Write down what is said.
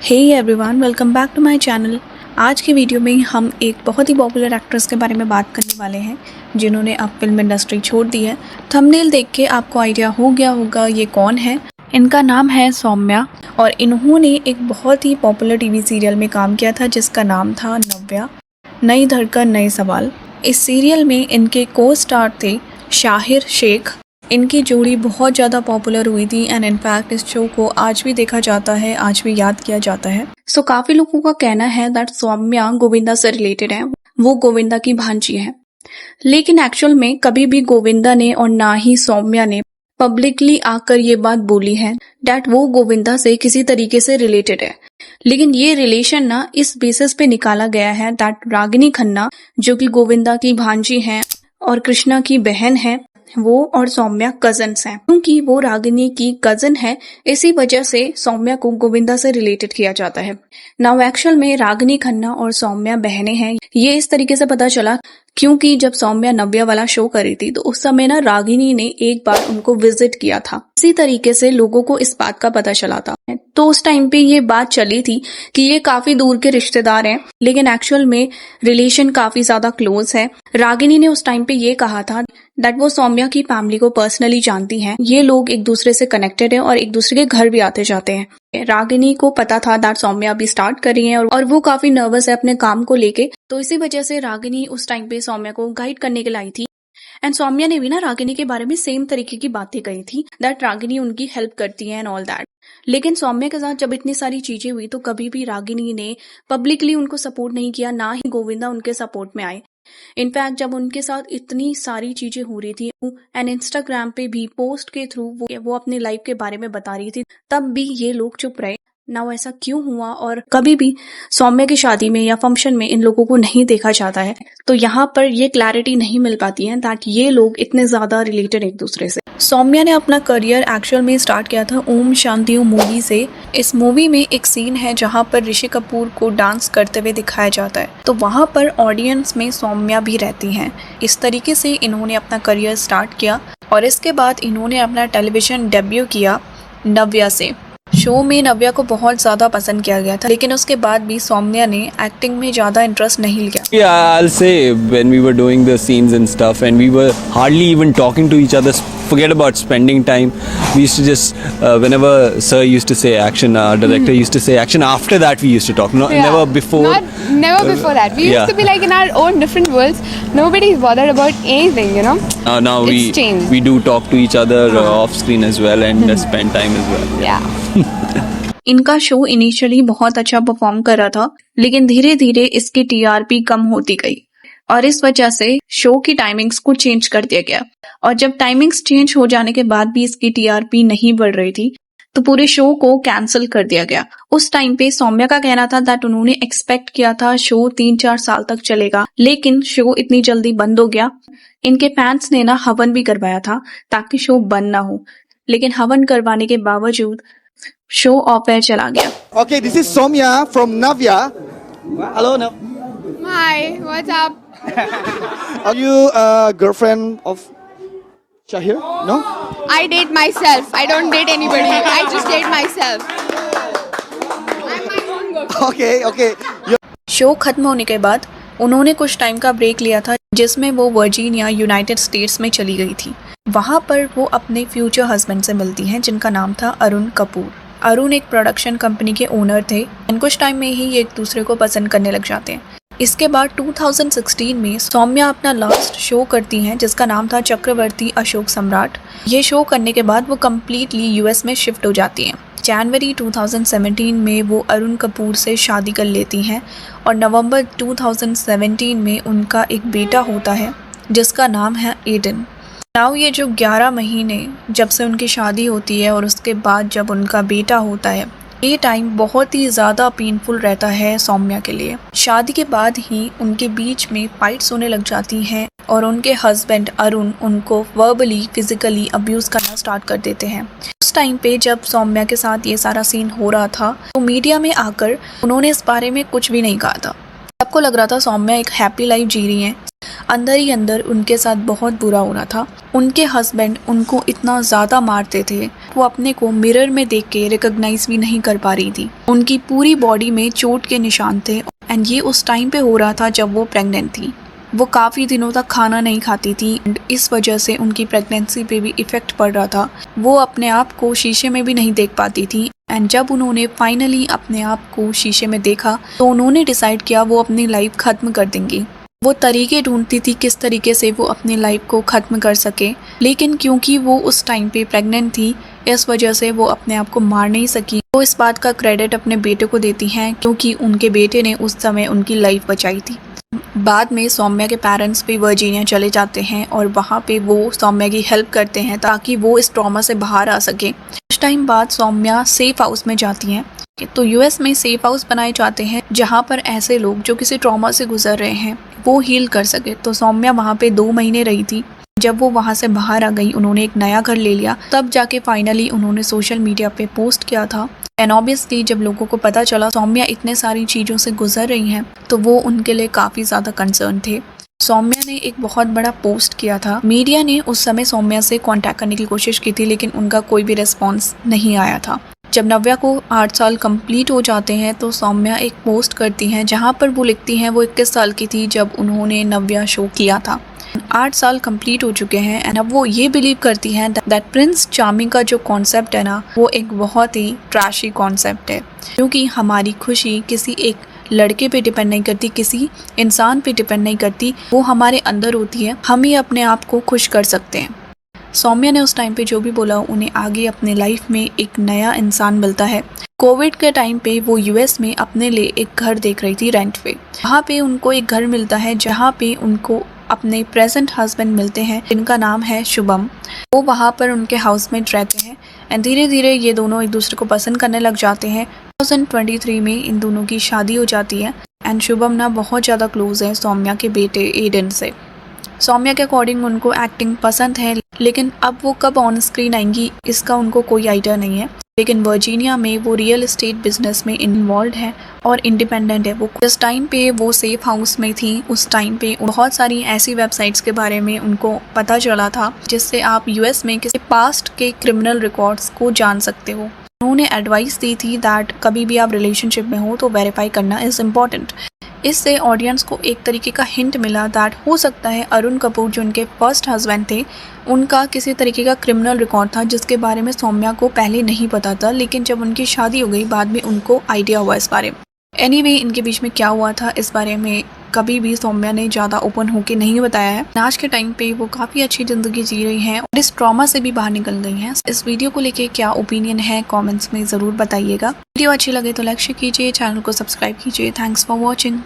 Hey everyone, welcome back to my channel. आज की video में हम एक बहुत ही पॉपुलर एक्ट्रेस के बारे में बात करने वाले हैं जिन्होंने अब फिल्म इंडस्ट्री छोड़ दी है। थंबनेल देख के आपको आइडिया हो गया होगा ये कौन है। इनका नाम है सौम्या और इन्होंने एक बहुत ही पॉपुलर टीवी सीरियल में काम किया था जिसका नाम था नव्या, नई धड़कन नए सवाल। इस सीरियल में इनके को स्टार थे शाहिर शेख। इनकी जोड़ी बहुत ज़्यादा पॉपुलर हुई थी एंड इनफैक्ट इस शो को आज भी देखा जाता है, आज भी याद किया जाता है। सो काफ़ी लोगों का कहना है दैट सौम्या गोविंदा से रिलेटेड है, वो गोविंदा की भांजी है। लेकिन एक्चुअल में कभी भी गोविंदा ने और ना ही सौम्या ने पब्लिकली आकर ये बात बोली है दैट वो गोविंदा से किसी तरीके से रिलेटेड है। लेकिन ये रिलेशन ना इस बेसिस पे निकाला गया है दैट रागिनी खन्ना, जो कि गोविंदा की भांजी हैं और कृष्णा की बहन है, वो और सौम्या कजन्स हैं। क्योंकि वो रागिनी की कजन है, इसी वजह से सौम्या को गोविंदा से रिलेटेड किया जाता है। नाउ एक्चुअल में रागिनी खन्ना और सौम्या बहनें हैं। ये इस तरीके से पता चला क्योंकि जब सौम्या नव्या वाला शो करी थी तो उस समय ना रागिनी ने एक बार उनको विजिट किया था। इसी तरीके से लोगों को इस बात का पता चला था। तो उस टाइम पे ये बात चली थी कि ये काफी दूर के रिश्तेदार हैं, लेकिन एक्चुअल में रिलेशन काफी ज्यादा क्लोज है। रागिनी ने उस टाइम पे ये कहा था दैट वो सौम्या की फैमिली को पर्सनली जानती हैं। ये लोग एक दूसरे से कनेक्टेड है और एक दूसरे के घर भी आते जाते हैं। रागिनी को पता था दैट सौम्या अभी स्टार्ट कर रही है और वो काफी नर्वस है अपने काम को लेके, तो इसी वजह से रागिनी उस टाइम पे सौम्या को गाइड करने के लिए आई थी। एंड सौम्या ने भी ना रागिनी के बारे में सेम तरीके की बातें कही थी दैट रागिनी उनकी हेल्प करती है एंड ऑल दैट। लेकिन सौम्या के साथ जब इतनी सारी चीजें हुई तो कभी भी रागिनी ने पब्लिकली उनको सपोर्ट नहीं किया, ना ही गोविंदा उनके सपोर्ट में आए। इनफैक्ट जब उनके साथ इतनी सारी चीजें हो रही थी एंड इंस्टाग्राम पे भी पोस्ट के थ्रू वो अपनी लाइफ के बारे में बता रही थी, तब भी ये लोग चुप रहे। ना ऐसा क्यों हुआ और कभी भी सौम्या की शादी में या फंक्शन में इन लोगों को नहीं देखा जाता है, तो यहाँ पर ये क्लैरिटी नहीं मिल पाती है दैट ये लोग इतने ज्यादा रिलेटेड एक दूसरे से। सौम्या ने अपना करियर एक्चुअल में स्टार्ट किया था ओम शांति ओम मूवी से। इस मूवी में एक सीन है जहाँ पर ऋषि कपूर को डांस करते हुए दिखाया जाता है, तो वहाँ पर ऑडियंस में सौम्या भी रहती हैं। इस तरीके से इन्होंने अपना करियर स्टार्ट किया और इसके बाद इन्होंने अपना टेलीविजन डेब्यू किया नव्या से। शो में नव्या को बहुत ज्यादा पसंद किया गया था, लेकिन उसके बाद भी सौम्या ने एक्टिंग में ज्यादा इंटरेस्ट नहीं लिया। Yeah, I'll say when we were doing the scenes and stuff and we were hardly even talking to each other, forget about spending time. We used to just whenever sir used to say action, our director used to say action, after that we used to talk. Never before. Never before that. We used to be like in our own different worlds. Nobody is bothered about anything, you know. Now It's changed. we do talk to each other off screen as well and spend time as well. Yeah. इनका show initially बहुत अच्छा perform कर रहा था, लेकिन धीरे धीरे इसकी टीआरपी कम होती गई और इस वजह से शो की टाइमिंग्स को चेंज कर दिया गया। और जब टाइमिंग्स चेंज हो जाने के बाद भी इसकी टीआरपी नहीं बढ़ रही थी तो पूरे शो को कैंसिल कर दिया गया। उस टाइम पे सौम्या का कहना था दैट उन्होंने एक्सपेक्ट किया था शो 3-4 साल तक चलेगा, लेकिन शो इतनी जल्दी बंद हो गया। इनके फैंस ने ना हवन भी करवाया था ताकि शो बंद ना हो, लेकिन हवन करवाने के बावजूद शो ऑफ एयर चला गया। Okay, this is Soumya from Navya. Hello, Nav. Hi, what's up? Are you a girlfriend of Shahir? No? I date myself. I don't date anybody. I just date myself. I'm my own girlfriend. Okay. Show खत्म होने के बाद उन्होंने कुछ time का break लिया था जिसमें वो वर्जीनिया यूनाइटेड स्टेट्स में चली गई थी। वहां पर वो अपने फ्यूचर हस्बैंड से मिलती हैं जिनका नाम था अरुण कपूर। अरुण एक प्रोडक्शन कंपनी के ओनर थे और कुछ टाइम में ही ये एक दूसरे को पसंद करने लग जाते हैं। इसके बाद 2016 में सौम्या अपना लास्ट शो करती हैं जिसका नाम था चक्रवर्ती अशोक सम्राट। ये शो करने के बाद वो कम्प्लीटली यूएस में शिफ्ट हो जाती हैं। जनवरी 2017 में वो अरुण कपूर से शादी कर लेती हैं और नवंबर 2017 में उनका एक बेटा होता है जिसका नाम है एडन। नाउ ये जो 11 महीने जब से उनकी शादी होती है और उसके बाद जब उनका बेटा होता है, ये टाइम बहुत ही ज़्यादा पेनफुल रहता है सौम्या के लिए। शादी के बाद ही उनके बीच में फाइट्स होने लग जाती हैं और उनके हस्बैंड अरुण उनको वर्बली फिजिकली अब्यूज़ करना स्टार्ट कर देते हैं। उस टाइम पे जब सौम्या के साथ ये सारा सीन हो रहा था तो मीडिया में आकर उन्होंने इस बारे में कुछ भी नहीं कहा था। सबको लग रहा था सौम्या एक हैप्पी लाइफ जी रही हैं। अंदर ही अंदर उनके साथ बहुत बुरा हो रहा था। उनके हस्बैंड उनको इतना ज़्यादा मारते थे इनफैक्ट वो अपने को मिरर में देख के रिकॉग्नाइज भी नहीं कर पा रही थी। उनकी पूरी बॉडी में चोट के निशान थे एंड ये उस टाइम पे हो रहा था जब वो प्रेग्नेंट थी। वो काफ़ी दिनों तक खाना नहीं खाती थी एंड इस वजह से उनकी प्रेगनेंसी पे भी इफ़ेक्ट पड़ रहा था। वो अपने आप को शीशे में भी नहीं देख पाती थी एंड जब उन्होंने फाइनली अपने आप को शीशे में देखा तो उन्होंने डिसाइड किया वो अपनी लाइफ ख़त्म कर देंगी। वो तरीके ढूंढती थी किस तरीके से वो अपनी लाइफ को ख़त्म कर सके, लेकिन क्योंकि वो उस टाइम पे प्रेग्नेंट थी इस वजह से वो अपने आप को मार नहीं सकी। वो इस बात का क्रेडिट अपने बेटे को देती हैं क्योंकि उनके बेटे ने उस समय उनकी लाइफ बचाई थी। बाद में सौम्या के पेरेंट्स भी वर्जीनिया चले जाते हैं और वहाँ पे वो सौम्या की हेल्प करते हैं ताकि वो इस ट्रॉमा से बाहर आ सके। कुछ टाइम बाद सौम्या सेफ हाउस में जाती हैं। तो यूएस में सेफ हाउस बनाए जाते हैं जहाँ पर ऐसे लोग जो किसी ट्रॉमा से गुजर रहे हैं वो हील कर सके। तो सौम्या वहाँ पे 2 महीने रही थी। जब वो वहाँ से बाहर आ गई उन्होंने एक नया घर ले लिया, तब जाके फाइनली उन्होंने सोशल मीडिया पे पोस्ट किया था। एंड ऑब्वियसली जब लोगों को पता चला सौम्या इतने सारी चीज़ों से गुजर रही हैं तो वो उनके लिए काफ़ी ज़्यादा कंसर्न थे। सौम्या ने एक बहुत बड़ा पोस्ट किया था। मीडिया ने उस समय सौम्या से कांटेक्ट करने की कोशिश की थी लेकिन उनका कोई भी रिस्पॉन्स नहीं आया था। जब नव्या को 8 साल कंप्लीट हो जाते हैं तो सौम्या एक पोस्ट करती हैं जहाँ पर वो लिखती हैं वो 21 साल की थी जब उन्होंने नव्या शो किया था। 8 साल कंप्लीट हो चुके हैं एंड अब वो ये बिलीव करती हैं दैट प्रिंस चार्मिंग का जो कॉन्सेप्ट है ना वो एक बहुत ही ट्रैशी कॉन्सेप्ट है, क्योंकि हमारी खुशी किसी एक लड़के पे डिपेंड नहीं करती, किसी इंसान पे डिपेंड नहीं करती, वो हमारे अंदर होती है। हम ही अपने आप को खुश कर सकते हैं। सौम्या ने उस टाइम पे जो भी बोला उन्हें आगे अपने लाइफ में एक नया इंसान मिलता है। कोविड के टाइम पे वो यूएस में अपने लिए एक घर देख रही थी रेंट पे। वहाँ पे उनको एक घर मिलता है जहाँ पे उनको अपने प्रेजेंट हस्बैंड मिलते हैं जिनका नाम है शुभम। वो वहाँ पर उनके हाउसमेट रहते हैं एंड धीरे धीरे ये दोनों एक दूसरे को पसंद करने लग जाते हैं। 2023 में इन दोनों की शादी हो जाती है एंड शुभम ना बहुत ज़्यादा क्लोज है सौम्या के बेटे एडन से। सौम्या के अकॉर्डिंग उनको एक्टिंग पसंद है लेकिन अब वो कब ऑन स्क्रीन आएंगी इसका उनको कोई आइडिया नहीं है। लेकिन वर्जीनिया में वो रियल एस्टेट बिजनेस में इन्वॉल्व है और इंडिपेंडेंट है। वो जिस टाइम पे वो सेफ हाउस में थी उस टाइम पे बहुत सारी ऐसी वेबसाइट्स के बारे में उनको पता चला था जिससे आप यूएस में किसी पास्ट के क्रिमिनल रिकॉर्ड्स को जान सकते हो। उन्होंने एडवाइस दी थी दैट कभी भी आप रिलेशनशिप में हो तो वेरीफाई करना इज़ इम्पॉर्टेंट। इससे ऑडियंस को एक तरीके का हिंट मिला दैट हो सकता है अरुण कपूर जो उनके फर्स्ट हस्बैंड थे उनका किसी तरीके का क्रिमिनल रिकॉर्ड था जिसके बारे में सौम्या को पहले नहीं पता था, लेकिन जब उनकी शादी हो गई बाद में उनको आइडिया हुआ इस बारे में। एनीवे इनके बीच में क्या हुआ था इस बारे में कभी भी सौम्या ने ज़्यादा ओपन होकर नहीं बताया है। आज के टाइम पे वो काफ़ी अच्छी ज़िंदगी जी रही हैं और इस ट्रॉमा से भी बाहर निकल गई हैं। इस वीडियो को लेके क्या ओपिनियन है कमेंट्स में ज़रूर बताइएगा। वीडियो अच्छी लगे तो लाइक कीजिए, चैनल को सब्सक्राइब कीजिए। Thanks for watching.